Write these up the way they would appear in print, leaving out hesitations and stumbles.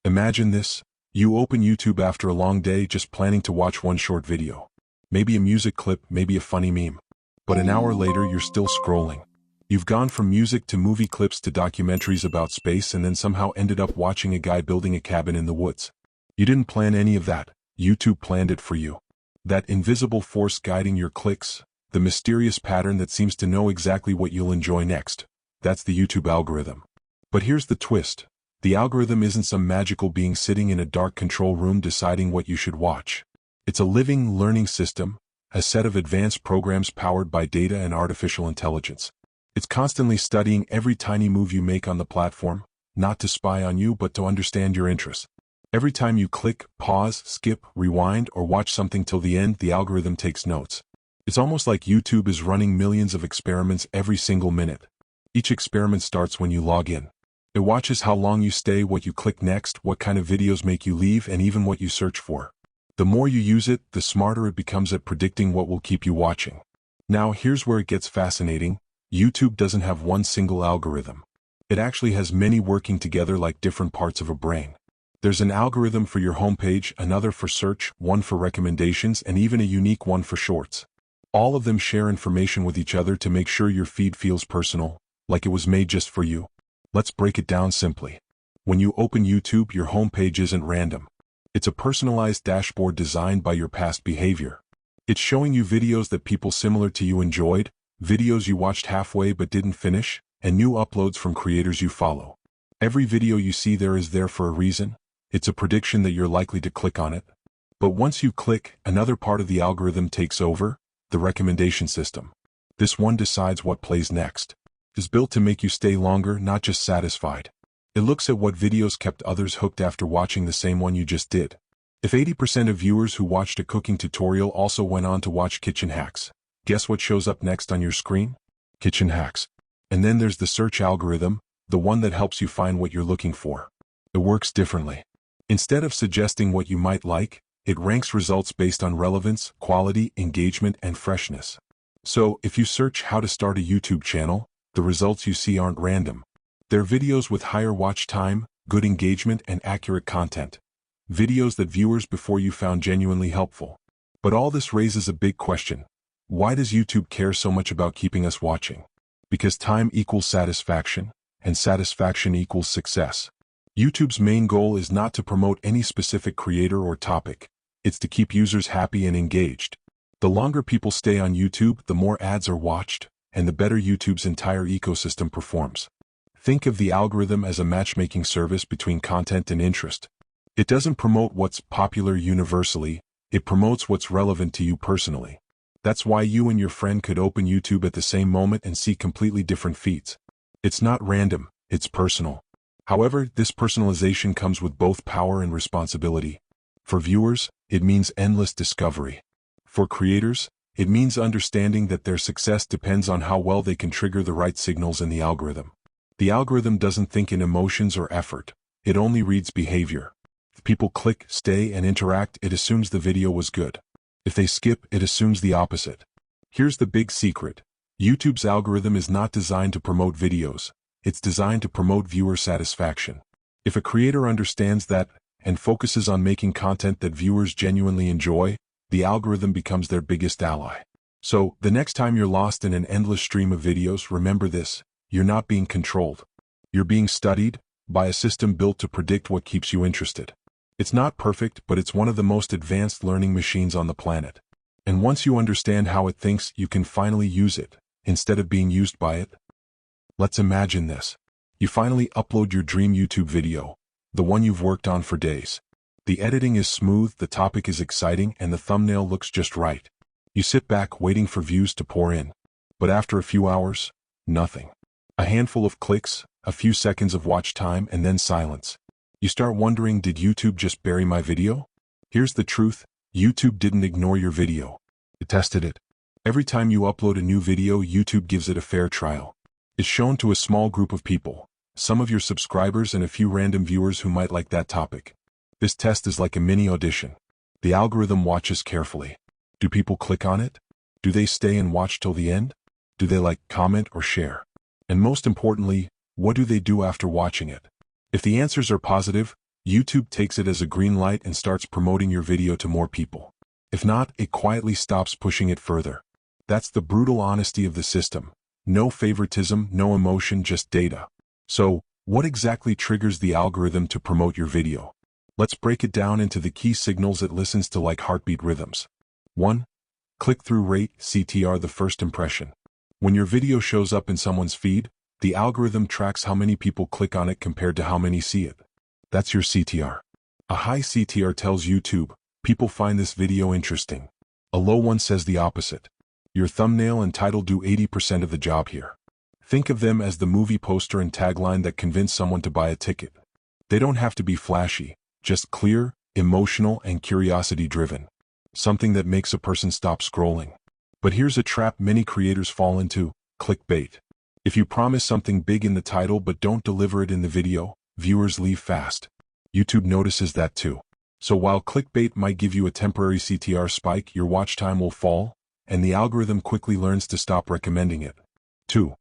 Imagine this. You open YouTube after a long day just planning to watch one short video. Maybe a music clip, maybe a funny meme. But an hour later, you're still scrolling. You've gone from music to movie clips to documentaries about space and then somehow ended up watching a guy building a cabin in the woods. You didn't plan any of that. YouTube planned it for you. That invisible force guiding your clicks, the mysterious pattern that seems to know exactly what you'll enjoy next. That's the YouTube algorithm. But here's the twist. The algorithm isn't some magical being sitting in a dark control room deciding what you should watch. It's a living, learning system, a set of advanced programs powered by data and artificial intelligence. It's constantly studying every tiny move you make on the platform, not to spy on you but to understand your interests. Every time you click, pause, skip, rewind, or watch something till the end, the algorithm takes notes. It's almost like YouTube is running millions of experiments every single minute. Each experiment starts when you log in. It watches how long you stay, what you click next, what kind of videos make you leave, and even what you search for. The more you use it, the smarter it becomes at predicting what will keep you watching. Now, here's where it gets fascinating. YouTube doesn't have one single algorithm. It actually has many working together like different parts of a brain. There's an algorithm for your homepage, another for search, one for recommendations, and even a unique one for shorts. All of them share information with each other to make sure your feed feels personal, like it was made just for you. Let's break it down simply. When you open YouTube, your homepage isn't random. It's a personalized dashboard designed by your past behavior. It's showing you videos that people similar to you enjoyed, videos you watched halfway but didn't finish, and new uploads from creators you follow. Every video you see there is there for a reason. It's a prediction that you're likely to click on it. But once you click, another part of the algorithm takes over, the recommendation system. This one decides what plays next. It's built to make you stay longer, not just satisfied. It looks at what videos kept others hooked after watching the same one you just did. If 80% of viewers who watched a cooking tutorial also went on to watch kitchen hacks, guess what shows up next on your screen? Kitchen hacks. And then there's the search algorithm, the one that helps you find what you're looking for. It works differently. Instead of suggesting what you might like, it ranks results based on relevance, quality, engagement, and freshness. So, if you search how to start a YouTube channel, the results you see aren't random. They're videos with higher watch time, good engagement, and accurate content. Videos that viewers before you found genuinely helpful. But all this raises a big question. Why does YouTube care so much about keeping us watching? Because time equals satisfaction, and satisfaction equals success. YouTube's main goal is not to promote any specific creator or topic. It's to keep users happy and engaged. The longer people stay on YouTube, the more ads are watched, and the better YouTube's entire ecosystem performs. Think of the algorithm as a matchmaking service between content and interest. It doesn't promote what's popular universally, it promotes what's relevant to you personally. That's why you and your friend could open YouTube at the same moment and see completely different feeds. It's not random, it's personal. However, this personalization comes with both power and responsibility. For viewers, it means endless discovery. For creators, it means understanding that their success depends on how well they can trigger the right signals in the algorithm. The algorithm doesn't think in emotions or effort. It only reads behavior. If people click, stay, and interact, it assumes the video was good. If they skip, it assumes the opposite. Here's the big secret. YouTube's algorithm is not designed to promote videos. It's designed to promote viewer satisfaction. If a creator understands that and focuses on making content that viewers genuinely enjoy, the algorithm becomes their biggest ally. So, the next time you're lost in an endless stream of videos, remember this: you're not being controlled. You're being studied by a system built to predict what keeps you interested. It's not perfect, but it's one of the most advanced learning machines on the planet. And once you understand how it thinks, you can finally use it, instead of being used by it. Let's imagine this. You finally upload your dream YouTube video, the one you've worked on for days. The editing is smooth, the topic is exciting, and the thumbnail looks just right. You sit back waiting for views to pour in. But after a few hours, nothing. A handful of clicks, a few seconds of watch time, and then silence. You start wondering, did YouTube just bury my video? Here's the truth: YouTube didn't ignore your video. It tested it. Every time you upload a new video, YouTube gives it a fair trial. It's shown to a small group of people, some of your subscribers and a few random viewers who might like that topic. This test is like a mini audition. The algorithm watches carefully. Do people click on it? Do they stay and watch till the end? Do they like, comment, or share? And most importantly, what do they do after watching it? If the answers are positive, YouTube takes it as a green light and starts promoting your video to more people. If not, it quietly stops pushing it further. That's the brutal honesty of the system. No favoritism, no emotion, just data. So, what exactly triggers the algorithm to promote your video? Let's break it down into the key signals it listens to, like heartbeat rhythms. 1. Click-through rate, CTR, the first impression. When your video shows up in someone's feed, the algorithm tracks how many people click on it compared to how many see it. That's your CTR. A high CTR tells YouTube, people find this video interesting. A low one says the opposite. Your thumbnail and title do 80% of the job here. Think of them as the movie poster and tagline that convince someone to buy a ticket. They don't have to be flashy, just clear, emotional, and curiosity-driven. Something that makes a person stop scrolling. But here's a trap many creators fall into: clickbait. If you promise something big in the title but don't deliver it in the video, viewers leave fast. YouTube notices that too. So while clickbait might give you a temporary CTR spike, your watch time will fall, and the algorithm quickly learns to stop recommending it. 2.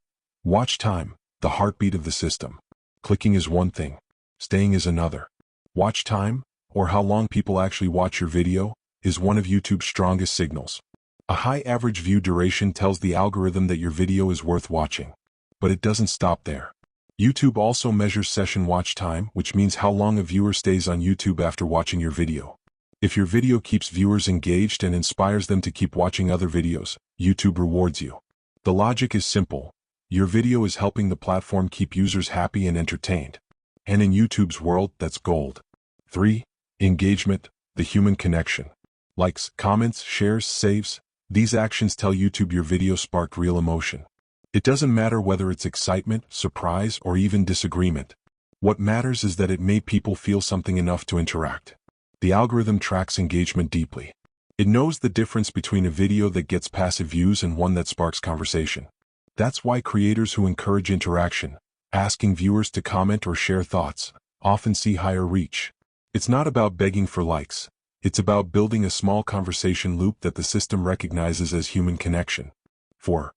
Watch time, the heartbeat of the system. Clicking is one thing. Staying is another. Watch time, or how long people actually watch your video, is one of YouTube's strongest signals. A high average view duration tells the algorithm that your video is worth watching. But it doesn't stop there. YouTube also measures session watch time, which means how long a viewer stays on YouTube after watching your video. If your video keeps viewers engaged and inspires them to keep watching other videos, YouTube rewards you. The logic is simple. Your video is helping the platform keep users happy and entertained. And in YouTube's world, that's gold. 3. Engagement, the human connection. Likes, comments, shares, saves. These actions tell YouTube your video sparked real emotion. It doesn't matter whether it's excitement, surprise, or even disagreement. What matters is that it made people feel something enough to interact. The algorithm tracks engagement deeply. It knows the difference between a video that gets passive views and one that sparks conversation. That's why creators who encourage interaction, asking viewers to comment or share thoughts, often see higher reach. It's not about begging for likes. It's about building a small conversation loop that the system recognizes as human connection. 4.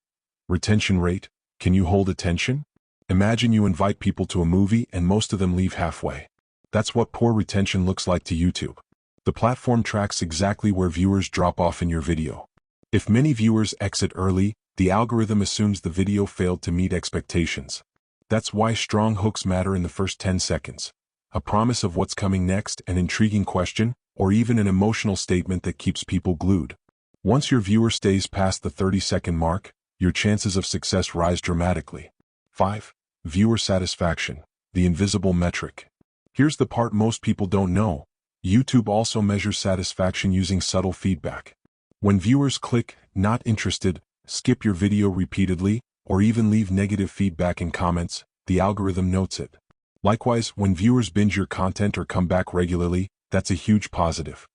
Retention rate, can you hold attention? Imagine you invite people to a movie and most of them leave halfway. That's what poor retention looks like to YouTube. The platform tracks exactly where viewers drop off in your video. If many viewers exit early, the algorithm assumes the video failed to meet expectations. That's why strong hooks matter in the first 10 seconds. A promise of what's coming next, an intriguing question, or even an emotional statement that keeps people glued. Once your viewer stays past the 30-second mark, your chances of success rise dramatically. 5. Viewer satisfaction, the invisible metric. Here's the part most people don't know. YouTube also measures satisfaction using subtle feedback. When viewers click, not interested, skip your video repeatedly, or even leave negative feedback in comments, the algorithm notes it. Likewise, when viewers binge your content or come back regularly, that's a huge positive.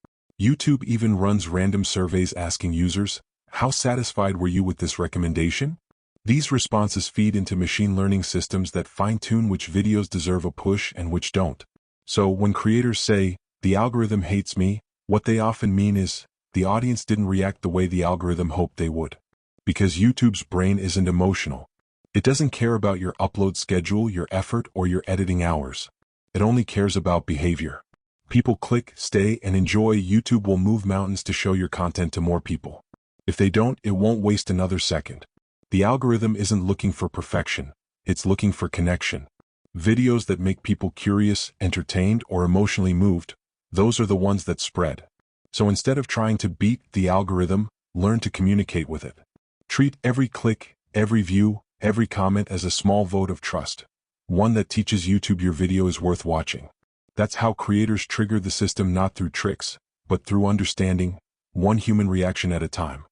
YouTube even runs random surveys asking users, how satisfied were you with this recommendation? These responses feed into machine learning systems that fine-tune which videos deserve a push and which don't. So when creators say, the algorithm hates me, what they often mean is, the audience didn't react the way the algorithm hoped they would. Because YouTube's brain isn't emotional. It doesn't care about your upload schedule, your effort, or your editing hours. It only cares about behavior. People click, stay, and enjoy. YouTube will move mountains to show your content to more people. If they don't, it won't waste another second. The algorithm isn't looking for perfection, it's looking for connection. Videos that make people curious, entertained, or emotionally moved, those are the ones that spread. So instead of trying to beat the algorithm, learn to communicate with it. Treat every click, every view, every comment as a small vote of trust. One that teaches YouTube your video is worth watching. That's how creators trigger the system, not through tricks, but through understanding, one human reaction at a time.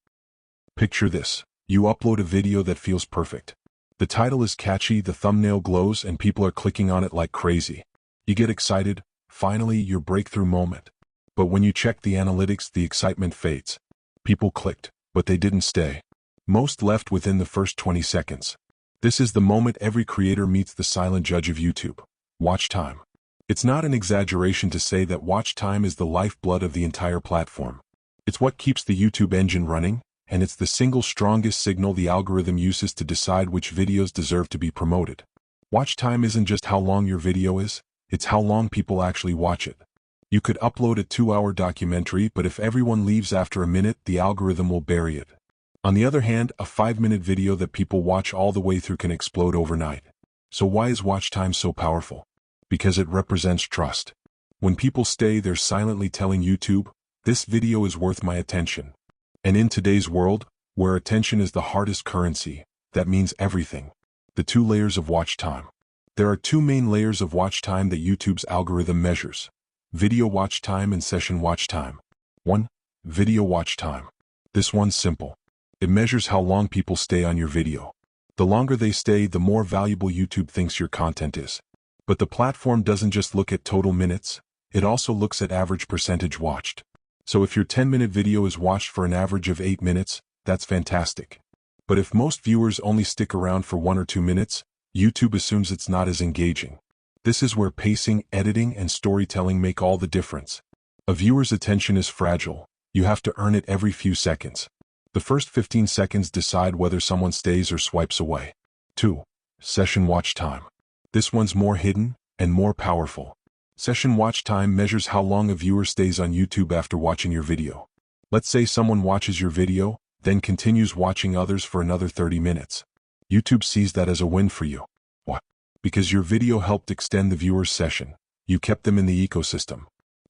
Picture this. You upload a video that feels perfect. The title is catchy, the thumbnail glows, and people are clicking on it like crazy. You get excited, finally your breakthrough moment. But when you check the analytics, the excitement fades. People clicked, but they didn't stay. Most left within the first 20 seconds. This is the moment every creator meets the silent judge of YouTube: watch time. It's not an exaggeration to say that watch time is the lifeblood of the entire platform. It's what keeps the YouTube engine running, and it's the single strongest signal the algorithm uses to decide which videos deserve to be promoted. Watch time isn't just how long your video is, it's how long people actually watch it. You could upload a 2-hour documentary, but if everyone leaves after a minute, the algorithm will bury it. On the other hand, a 5-minute video that people watch all the way through can explode overnight. So why is watch time so powerful? Because it represents trust. When people stay, they're silently telling YouTube, this video is worth my attention. And in today's world, where attention is the hardest currency, that means everything. The 2 layers of watch time. There are 2 main layers of watch time that YouTube's algorithm measures: video watch time and session watch time. 1. Video watch time. This one's simple. It measures how long people stay on your video. The longer they stay, the more valuable YouTube thinks your content is. But the platform doesn't just look at total minutes, it also looks at average percentage watched. So if your 10-minute video is watched for an average of 8 minutes, that's fantastic. But if most viewers only stick around for 1 or 2 minutes, YouTube assumes it's not as engaging. This is where pacing, editing, and storytelling make all the difference. A viewer's attention is fragile. You have to earn it every few seconds. The first 15 seconds decide whether someone stays or swipes away. 2. Session watch time. This one's more hidden and more powerful. Session watch time measures how long a viewer stays on YouTube after watching your video. Let's say someone watches your video, then continues watching others for another 30 minutes. YouTube sees that as a win for you. Why? Because your video helped extend the viewer's session. You kept them in the ecosystem.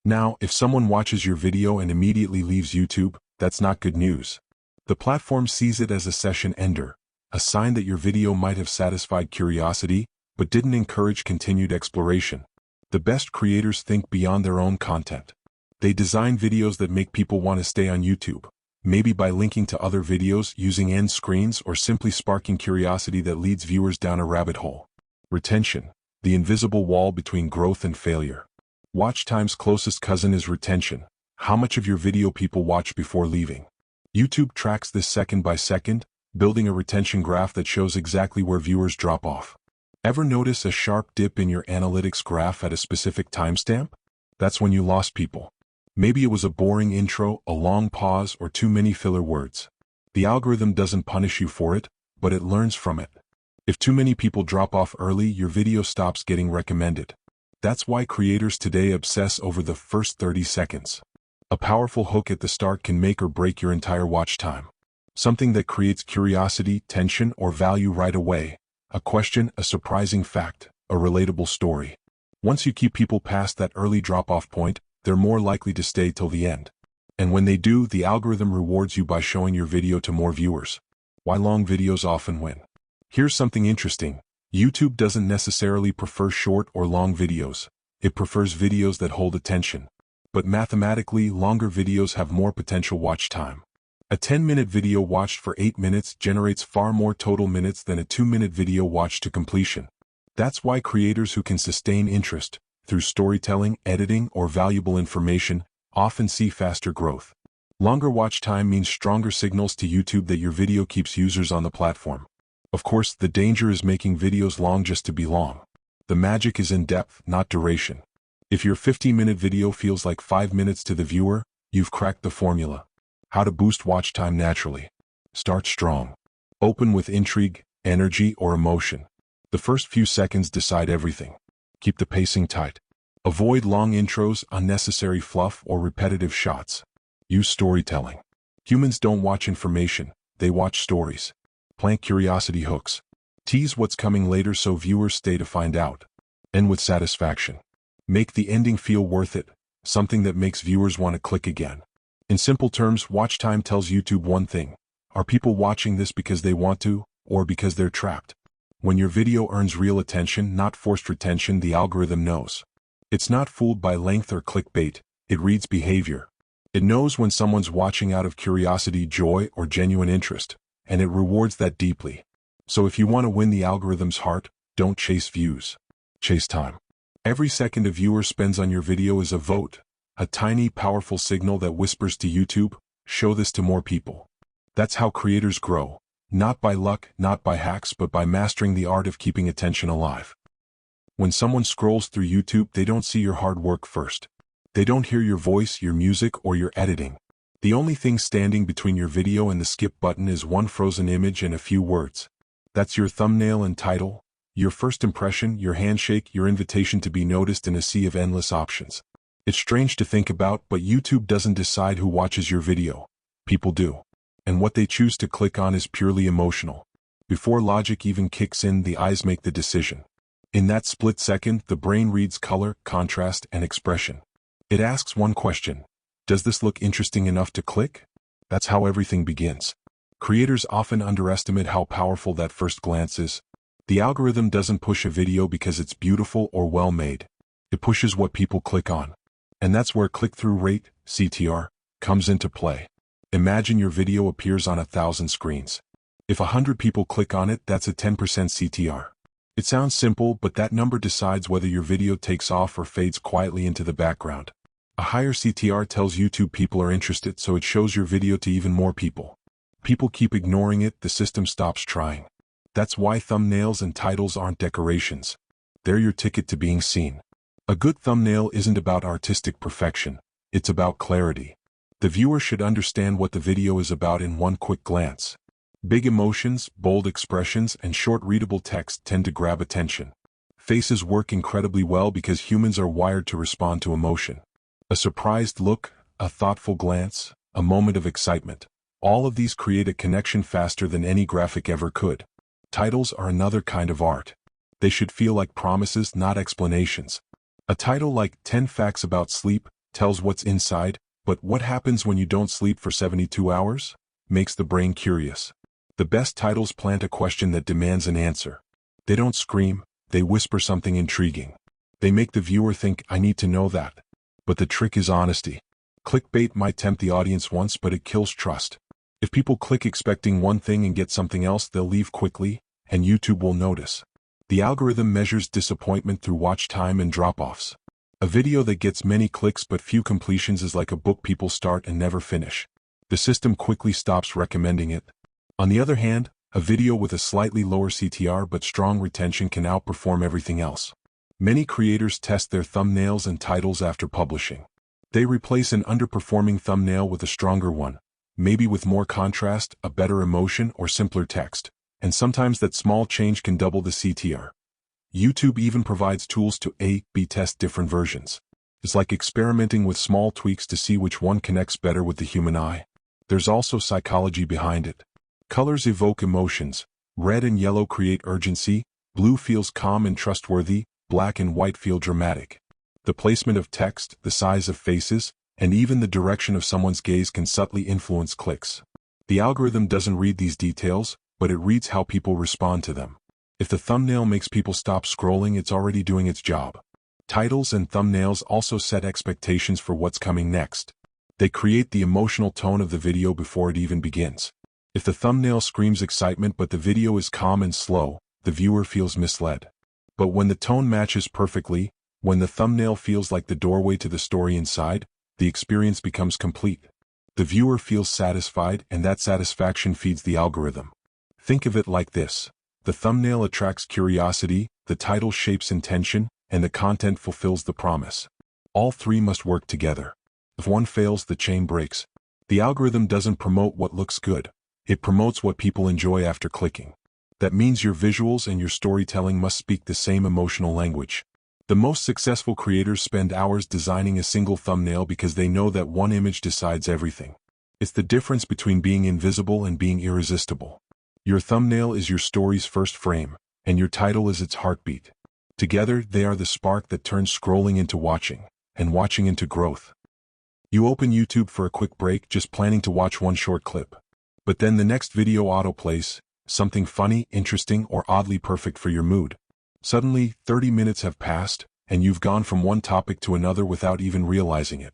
Now, if someone watches your video and immediately leaves YouTube, that's not good news. The platform sees it as a session ender, a sign that your video might have satisfied curiosity, but didn't encourage continued exploration. The best creators think beyond their own content. They design videos that make people want to stay on YouTube, maybe by linking to other videos, using end screens, or simply sparking curiosity that leads viewers down a rabbit hole. Retention, the invisible wall between growth and failure. Watch time's closest cousin is retention. How much of your video people watch before leaving? YouTube tracks this second by second, building a retention graph that shows exactly where viewers drop off. Ever notice a sharp dip in your analytics graph at a specific timestamp? That's when you lost people. Maybe it was a boring intro, a long pause, or too many filler words. The algorithm doesn't punish you for it, but it learns from it. If too many people drop off early, your video stops getting recommended. That's why creators today obsess over the first 30 seconds. A powerful hook at the start can make or break your entire watch time. Something that creates curiosity, tension, or value right away. A question, a surprising fact, a relatable story. Once you keep people past that early drop-off point, they're more likely to stay till the end. And when they do, the algorithm rewards you by showing your video to more viewers. Why long videos often win? Here's something interesting. YouTube doesn't necessarily prefer short or long videos. It prefers videos that hold attention. But mathematically, longer videos have more potential watch time. A 10-minute video watched for 8 minutes generates far more total minutes than a 2-minute video watched to completion. That's why creators who can sustain interest, through storytelling, editing, or valuable information, often see faster growth. Longer watch time means stronger signals to YouTube that your video keeps users on the platform. Of course, the danger is making videos long just to be long. The magic is in depth, not duration. If your 15-minute video feels like 5 minutes to the viewer, you've cracked the formula. How to boost watch time naturally. Start strong. Open with intrigue, energy, or emotion. The first few seconds decide everything. Keep the pacing tight. Avoid long intros, unnecessary fluff, or repetitive shots. Use storytelling. Humans don't watch information, they watch stories. Plant curiosity hooks. Tease what's coming later so viewers stay to find out. End with satisfaction. Make the ending feel worth it, something that makes viewers want to click again. In simple terms, watch time tells YouTube one thing. Are people watching this because they want to, or because they're trapped? When your video earns real attention, not forced retention, the algorithm knows. It's not fooled by length or clickbait, it reads behavior. It knows when someone's watching out of curiosity, joy, or genuine interest, and it rewards that deeply. So if you want to win the algorithm's heart, don't chase views. Chase time. Every second a viewer spends on your video is a vote, a tiny, powerful signal that whispers to YouTube, show this to more people. That's how creators grow, not by luck, not by hacks, but by mastering the art of keeping attention alive. When someone scrolls through YouTube, they don't see your hard work first. They don't hear your voice, your music, or your editing. The only thing standing between your video and the skip button is one frozen image and a few words. That's your thumbnail and title, Your first impression, your handshake, your invitation to be noticed in a sea of endless options. It's strange to think about, but YouTube doesn't decide who watches your video. People do. And what they choose to click on is purely emotional. Before logic even kicks in, the eyes make the decision. In that split second, the brain reads color, contrast, and expression. It asks one question: does this look interesting enough to click? That's how everything begins. Creators often underestimate how powerful that first glance is. The algorithm doesn't push a video because it's beautiful or well-made. It pushes what people click on. And that's where click-through rate, CTR, comes into play. Imagine your video appears on 1,000 screens. If 100 people click on it, that's a 10% CTR. It sounds simple, but that number decides whether your video takes off or fades quietly into the background. A higher CTR tells YouTube people are interested, so it shows your video to even more people. People keep ignoring it, the system stops trying. That's why thumbnails and titles aren't decorations. They're your ticket to being seen. A good thumbnail isn't about artistic perfection. It's about clarity. The viewer should understand what the video is about in one quick glance. Big emotions, bold expressions, and short readable text tend to grab attention. Faces work incredibly well because humans are wired to respond to emotion. A surprised look, a thoughtful glance, a moment of excitement. All of these create a connection faster than any graphic ever could. Titles are another kind of art. They should feel like promises, not explanations. A title like 10 Facts About Sleep tells what's inside, but what happens when you don't sleep for 72 hours? Makes the brain curious. The best titles plant a question that demands an answer. They don't scream, they whisper something intriguing. They make the viewer think, I need to know that. But the trick is honesty. Clickbait might tempt the audience once, but it kills trust. If people click expecting one thing and get something else, they'll leave quickly, and YouTube will notice. The algorithm measures disappointment through watch time and drop-offs. A video that gets many clicks but few completions is like a book people start and never finish. The system quickly stops recommending it. On the other hand, a video with a slightly lower CTR but strong retention can outperform everything else. Many creators test their thumbnails and titles after publishing. They replace an underperforming thumbnail with a stronger one, maybe with more contrast, a better emotion, or simpler text. And sometimes that small change can double the CTR. YouTube even provides tools to A/B test different versions. It's like experimenting with small tweaks to see which one connects better with the human eye. There's also psychology behind it. Colors evoke emotions. Red and yellow create urgency, blue feels calm and trustworthy, black and white feel dramatic. The placement of text, the size of faces, and even the direction of someone's gaze can subtly influence clicks. The algorithm doesn't read these details, but it reads how people respond to them. If the thumbnail makes people stop scrolling, it's already doing its job. Titles and thumbnails also set expectations for what's coming next. They create the emotional tone of the video before it even begins. If the thumbnail screams excitement but the video is calm and slow, the viewer feels misled. But when the tone matches perfectly, when the thumbnail feels like the doorway to the story inside, the experience becomes complete. The viewer feels satisfied, and that satisfaction feeds the algorithm. Think of it like this. The thumbnail attracts curiosity, the title shapes intention, and the content fulfills the promise. All three must work together. If one fails, the chain breaks. The algorithm doesn't promote what looks good. It promotes what people enjoy after clicking. That means your visuals and your storytelling must speak the same emotional language. The most successful creators spend hours designing a single thumbnail because they know that one image decides everything. It's the difference between being invisible and being irresistible. Your thumbnail is your story's first frame, and your title is its heartbeat. Together, they are the spark that turns scrolling into watching, and watching into growth. You open YouTube for a quick break, just planning to watch one short clip. But then the next video autoplays, something funny, interesting, or oddly perfect for your mood. Suddenly, 30 minutes have passed, and you've gone from one topic to another without even realizing it.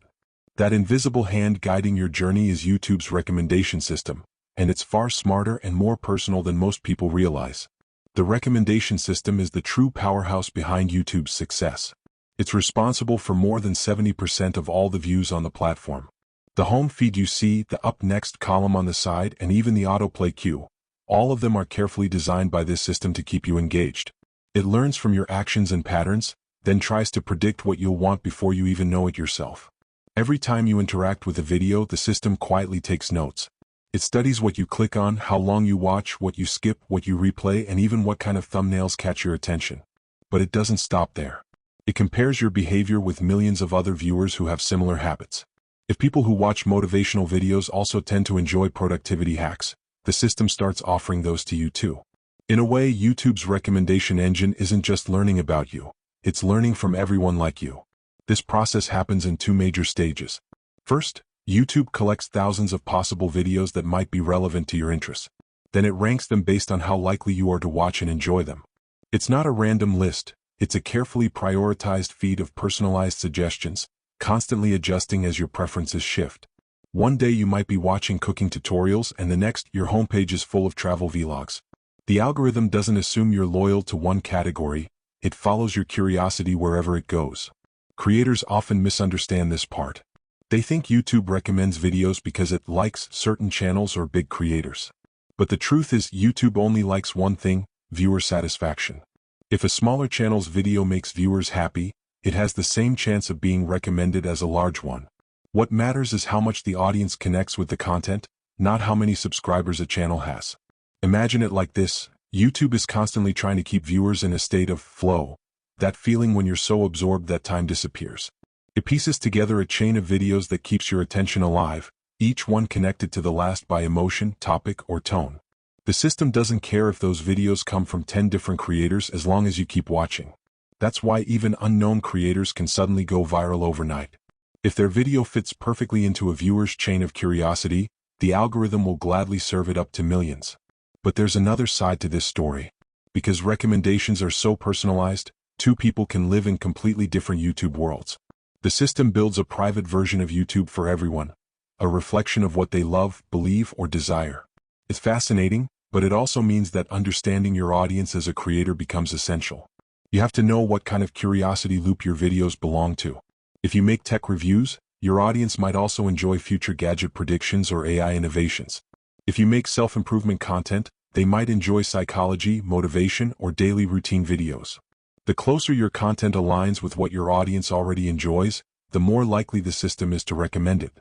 That invisible hand guiding your journey is YouTube's recommendation system, and it's far smarter and more personal than most people realize. The recommendation system is the true powerhouse behind YouTube's success. It's responsible for more than 70% of all the views on the platform. The home feed you see, the up next column on the side, and even the autoplay queue, all of them are carefully designed by this system to keep you engaged. It learns from your actions and patterns, then tries to predict what you'll want before you even know it yourself. Every time you interact with a video, the system quietly takes notes. It studies what you click on, how long you watch, what you skip, what you replay, and even what kind of thumbnails catch your attention. But it doesn't stop there. It compares your behavior with millions of other viewers who have similar habits. If people who watch motivational videos also tend to enjoy productivity hacks, the system starts offering those to you too. In a way, YouTube's recommendation engine isn't just learning about you, it's learning from everyone like you. This process happens in two major stages. First, YouTube collects thousands of possible videos that might be relevant to your interests. Then it ranks them based on how likely you are to watch and enjoy them. It's not a random list, it's a carefully prioritized feed of personalized suggestions, constantly adjusting as your preferences shift. One day you might be watching cooking tutorials and the next your homepage is full of travel vlogs. The algorithm doesn't assume you're loyal to one category, it follows your curiosity wherever it goes. Creators often misunderstand this part. They think YouTube recommends videos because it likes certain channels or big creators. But the truth is YouTube only likes one thing, viewer satisfaction. If a smaller channel's video makes viewers happy, it has the same chance of being recommended as a large one. What matters is how much the audience connects with the content, not how many subscribers a channel has. Imagine it like this, YouTube is constantly trying to keep viewers in a state of flow, that feeling when you're so absorbed that time disappears. It pieces together a chain of videos that keeps your attention alive, each one connected to the last by emotion, topic, or tone. The system doesn't care if those videos come from 10 different creators as long as you keep watching. That's why even unknown creators can suddenly go viral overnight. If their video fits perfectly into a viewer's chain of curiosity, the algorithm will gladly serve it up to millions. But there's another side to this story. Because recommendations are so personalized, two people can live in completely different YouTube worlds. The system builds a private version of YouTube for everyone, a reflection of what they love, believe, or desire. It's fascinating, but it also means that understanding your audience as a creator becomes essential. You have to know what kind of curiosity loop your videos belong to. If you make tech reviews, your audience might also enjoy future gadget predictions or AI innovations. If you make self-improvement content, they might enjoy psychology, motivation, or daily routine videos. The closer your content aligns with what your audience already enjoys, the more likely the system is to recommend it.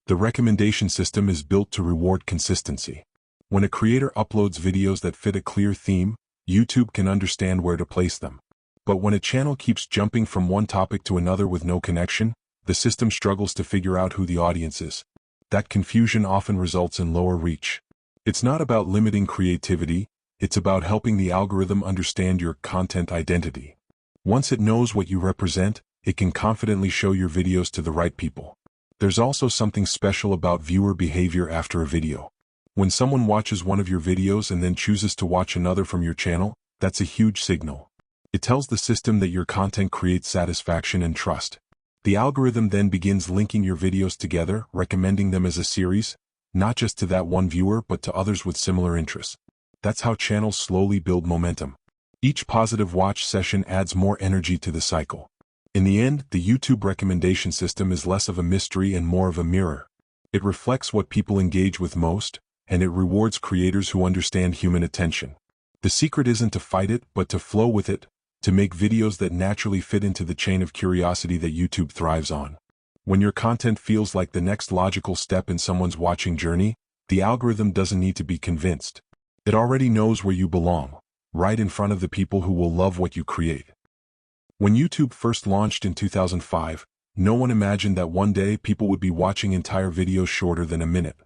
The recommendation system is built to reward consistency. When a creator uploads videos that fit a clear theme, YouTube can understand where to place them. But when a channel keeps jumping from one topic to another with no connection, the system struggles to figure out who the audience is. That confusion often results in lower reach. It's not about limiting creativity, it's about helping the algorithm understand your content identity. Once it knows what you represent, it can confidently show your videos to the right people. There's also something special about viewer behavior after a video. When someone watches one of your videos and then chooses to watch another from your channel, that's a huge signal. It tells the system that your content creates satisfaction and trust. The algorithm then begins linking your videos together, recommending them as a series, not just to that one viewer but to others with similar interests. That's how channels slowly build momentum. Each positive watch session adds more energy to the cycle. In the end, the YouTube recommendation system is less of a mystery and more of a mirror. It reflects what people engage with most, and it rewards creators who understand human attention. The secret isn't to fight it, but to flow with it, to make videos that naturally fit into the chain of curiosity that YouTube thrives on. When your content feels like the next logical step in someone's watching journey, the algorithm doesn't need to be convinced. It already knows where you belong, right in front of the people who will love what you create. When YouTube first launched in 2005, no one imagined that one day people would be watching entire videos shorter than a minute.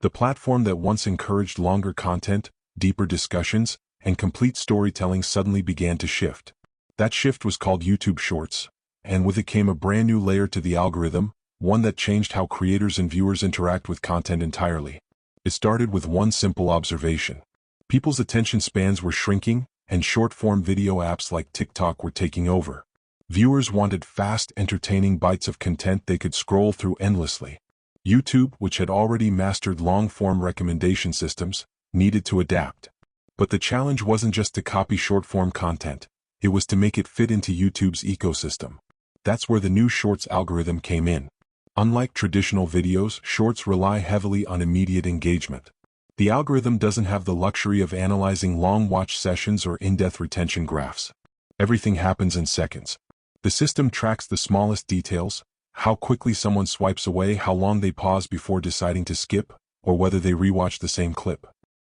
The platform that once encouraged longer content, deeper discussions, and complete storytelling suddenly began to shift. That shift was called YouTube Shorts, and with it came a brand new layer to the algorithm, one that changed how creators and viewers interact with content entirely. It started with one simple observation. People's attention spans were shrinking, and short-form video apps like TikTok were taking over. Viewers wanted fast, entertaining bites of content they could scroll through endlessly. YouTube, which had already mastered long-form recommendation systems, needed to adapt. But the challenge wasn't just to copy short-form content, it was to make it fit into YouTube's ecosystem. That's where the new Shorts algorithm came in. Unlike traditional videos, Shorts rely heavily on immediate engagement. The algorithm doesn't have the luxury of analyzing long watch sessions or in-depth retention graphs. Everything happens in seconds. The system tracks the smallest details, how quickly someone swipes away, how long they pause before deciding to skip, or whether they rewatch the same clip.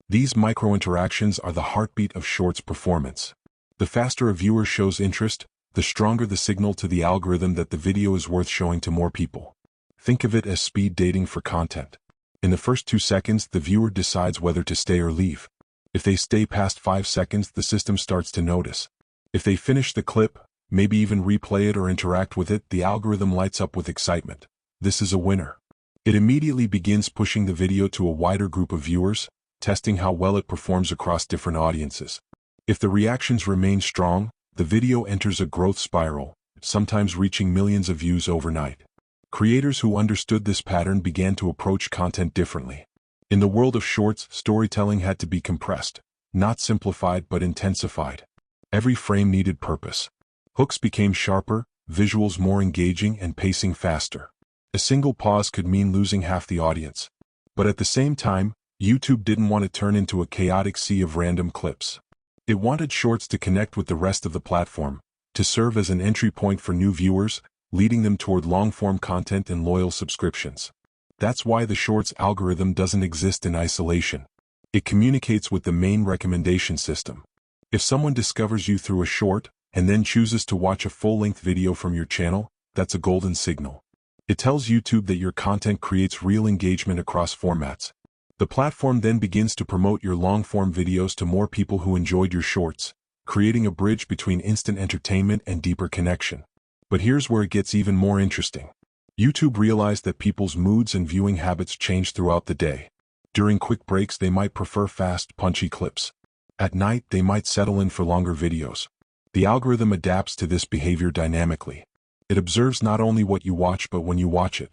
These micro-interactions are the heartbeat of Shorts performance. The faster a viewer shows interest, the stronger the signal to the algorithm that the video is worth showing to more people. Think of it as speed dating for content. In the first 2 seconds, the viewer decides whether to stay or leave. If they stay past 5 seconds, the system starts to notice. If they finish the clip, maybe even replay it or interact with it, the algorithm lights up with excitement. This is a winner. It immediately begins pushing the video to a wider group of viewers, testing how well it performs across different audiences. If the reactions remain strong, the video enters a growth spiral, sometimes reaching millions of views overnight. Creators who understood this pattern began to approach content differently. In the world of Shorts, storytelling had to be compressed, not simplified but intensified. Every frame needed purpose. Hooks became sharper, visuals more engaging, and pacing faster. A single pause could mean losing half the audience. But at the same time, YouTube didn't want to turn into a chaotic sea of random clips. It wanted Shorts to connect with the rest of the platform, to serve as an entry point for new viewers, leading them toward long-form content and loyal subscriptions. That's why the Shorts algorithm doesn't exist in isolation. It communicates with the main recommendation system. If someone discovers you through a short, and then chooses to watch a full-length video from your channel, that's a golden signal. It tells YouTube that your content creates real engagement across formats. The platform then begins to promote your long-form videos to more people who enjoyed your shorts, creating a bridge between instant entertainment and deeper connection. But here's where it gets even more interesting. YouTube realized that people's moods and viewing habits change throughout the day. During quick breaks, they might prefer fast, punchy clips. At night, they might settle in for longer videos. The algorithm adapts to this behavior dynamically. It observes not only what you watch but when you watch it.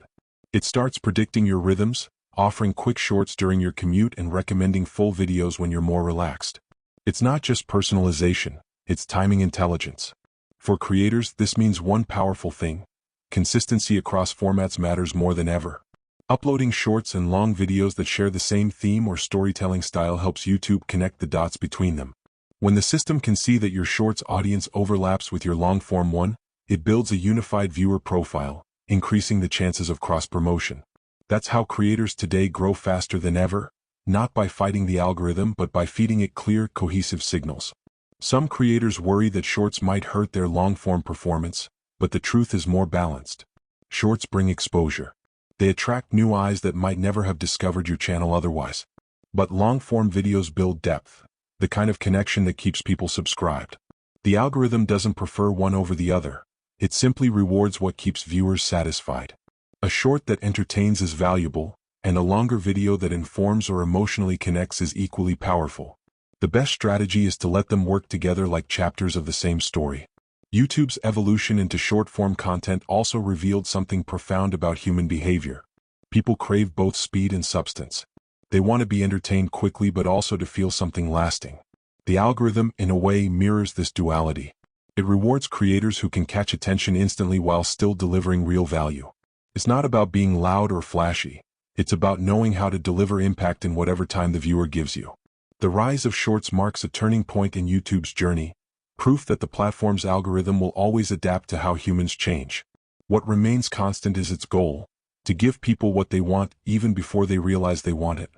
It starts predicting your rhythms, offering quick shorts during your commute and recommending full videos when you're more relaxed. It's not just personalization, it's timing intelligence. For creators, this means one powerful thing: consistency across formats matters more than ever. Uploading shorts and long videos that share the same theme or storytelling style helps YouTube connect the dots between them. When the system can see that your shorts audience overlaps with your long-form one, it builds a unified viewer profile, increasing the chances of cross-promotion. That's how creators today grow faster than ever, not by fighting the algorithm but by feeding it clear, cohesive signals. Some creators worry that shorts might hurt their long-form performance, but the truth is more balanced. Shorts bring exposure. They attract new eyes that might never have discovered your channel otherwise. But long-form videos build depth, the kind of connection that keeps people subscribed. The algorithm doesn't prefer one over the other. It simply rewards what keeps viewers satisfied. A short that entertains is valuable, and a longer video that informs or emotionally connects is equally powerful. The best strategy is to let them work together like chapters of the same story. YouTube's evolution into short-form content also revealed something profound about human behavior. People crave both speed and substance. They want to be entertained quickly but also to feel something lasting. The algorithm, in a way, mirrors this duality. It rewards creators who can catch attention instantly while still delivering real value. It's not about being loud or flashy. It's about knowing how to deliver impact in whatever time the viewer gives you. The rise of shorts marks a turning point in YouTube's journey, proof that the platform's algorithm will always adapt to how humans change. What remains constant is its goal: to give people what they want even before they realize they want it.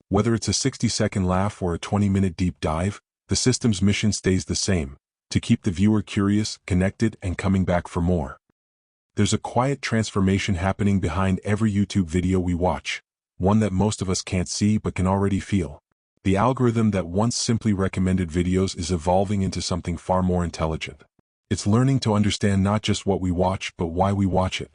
Whether it's a 60-second laugh or a 20-minute deep dive, the system's mission stays the same: to keep the viewer curious, connected, and coming back for more. There's a quiet transformation happening behind every YouTube video we watch, one that most of us can't see but can already feel. The algorithm that once simply recommended videos is evolving into something far more intelligent. It's learning to understand not just what we watch but why we watch it.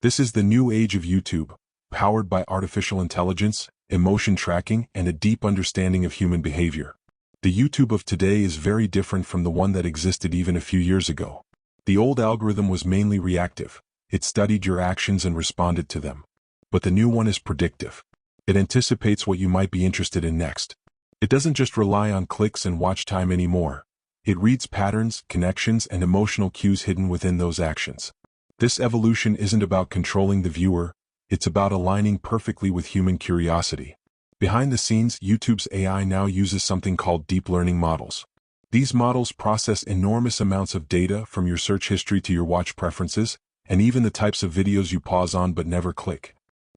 This is the new age of YouTube, powered by artificial intelligence, emotion tracking, and a deep understanding of human behavior. The YouTube of today is very different from the one that existed even a few years ago. The old algorithm was mainly reactive. It studied your actions and responded to them. But the new one is predictive. It anticipates what you might be interested in next. It doesn't just rely on clicks and watch time anymore. It reads patterns, connections, and emotional cues hidden within those actions. This evolution isn't about controlling the viewer, it's about aligning perfectly with human curiosity. Behind the scenes, YouTube's AI now uses something called deep learning models. These models process enormous amounts of data, from your search history to your watch preferences, and even the types of videos you pause on but never click.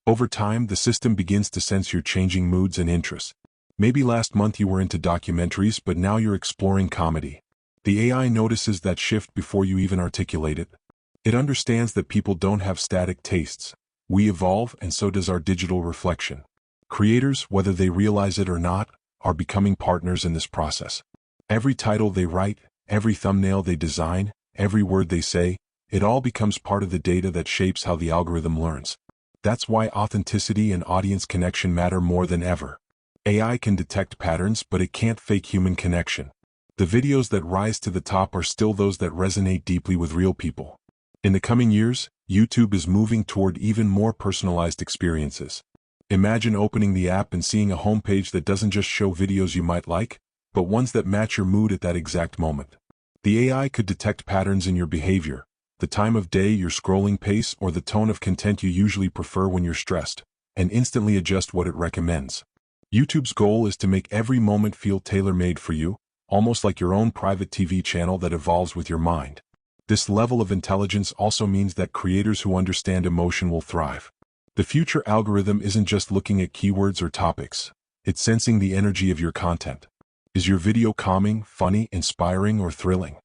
Over time, the system begins to sense your changing moods and interests. Maybe last month you were into documentaries, but now you're exploring comedy. The AI notices that shift before you even articulate it. It understands that people don't have static tastes. We evolve, and so does our digital reflection. Creators, whether they realize it or not, are becoming partners in this process. Every title they write, every thumbnail they design, every word they say, it all becomes part of the data that shapes how the algorithm learns. That's why authenticity and audience connection matter more than ever. AI can detect patterns, but it can't fake human connection. The videos that rise to the top are still those that resonate deeply with real people. In the coming years, YouTube is moving toward even more personalized experiences. Imagine opening the app and seeing a homepage that doesn't just show videos you might like, but ones that match your mood at that exact moment. The AI could detect patterns in your behavior, the time of day, your scrolling pace, or the tone of content you usually prefer when you're stressed, and instantly adjust what it recommends. YouTube's goal is to make every moment feel tailor-made for you, almost like your own private TV channel that evolves with your mind. This level of intelligence also means that creators who understand emotion will thrive. The future algorithm isn't just looking at keywords or topics. It's sensing the energy of your content. Is your video calming, funny, inspiring, or thrilling?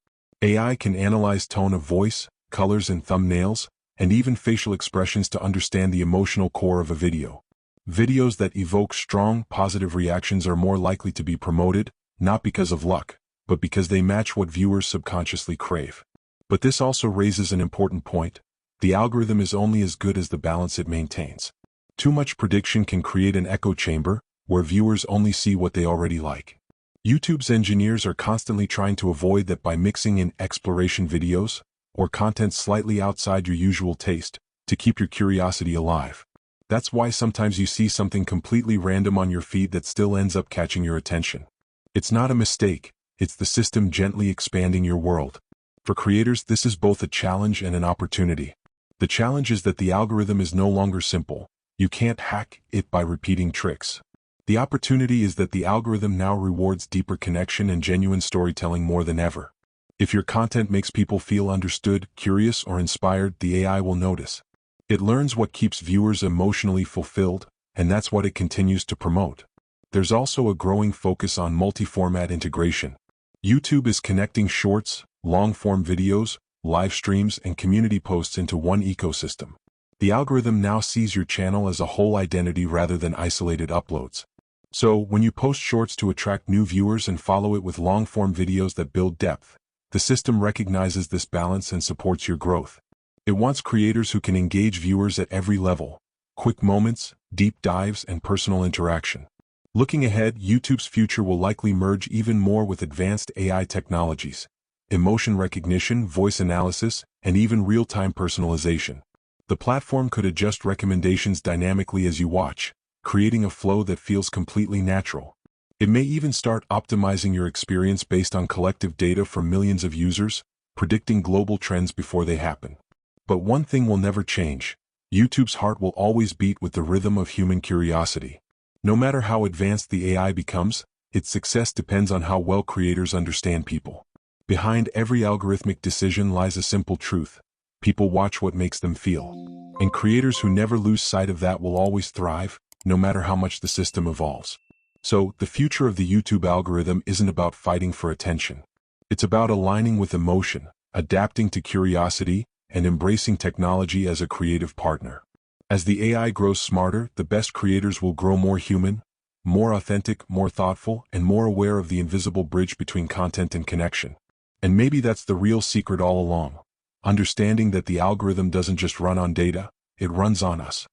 AI can analyze tone of voice, colors and thumbnails, and even facial expressions to understand the emotional core of a video. Videos that evoke strong, positive reactions are more likely to be promoted, not because of luck, but because they match what viewers subconsciously crave. But this also raises an important point. The algorithm is only as good as the balance it maintains. Too much prediction can create an echo chamber, where viewers only see what they already like. YouTube's engineers are constantly trying to avoid that by mixing in exploration videos, or content slightly outside your usual taste, to keep your curiosity alive. That's why sometimes you see something completely random on your feed that still ends up catching your attention. It's not a mistake, it's the system gently expanding your world. For creators, this is both a challenge and an opportunity. The challenge is that the algorithm is no longer simple. You can't hack it by repeating tricks. The opportunity is that the algorithm now rewards deeper connection and genuine storytelling more than ever. If your content makes people feel understood, curious, or inspired, the AI will notice. It learns what keeps viewers emotionally fulfilled, and that's what it continues to promote. There's also a growing focus on multi-format integration. YouTube is connecting shorts, long-form videos, live streams, and community posts into one ecosystem. The algorithm now sees your channel as a whole identity rather than isolated uploads. So, when you post shorts to attract new viewers and follow it with long-form videos that build depth, the system recognizes this balance and supports your growth. It wants creators who can engage viewers at every level: quick moments, deep dives, and personal interaction. Looking ahead, YouTube's future will likely merge even more with advanced AI technologies, emotion recognition, voice analysis, and even real-time personalization. The platform could adjust recommendations dynamically as you watch, creating a flow that feels completely natural. It may even start optimizing your experience based on collective data from millions of users, predicting global trends before they happen. But one thing will never change: YouTube's heart will always beat with the rhythm of human curiosity. No matter how advanced the AI becomes, its success depends on how well creators understand people. Behind every algorithmic decision lies a simple truth: people watch what makes them feel. And creators who never lose sight of that will always thrive, no matter how much the system evolves. So, the future of the YouTube algorithm isn't about fighting for attention. It's about aligning with emotion, adapting to curiosity, and embracing technology as a creative partner. As the AI grows smarter, the best creators will grow more human, more authentic, more thoughtful, and more aware of the invisible bridge between content and connection. And maybe that's the real secret all along: understanding that the algorithm doesn't just run on data, it runs on us.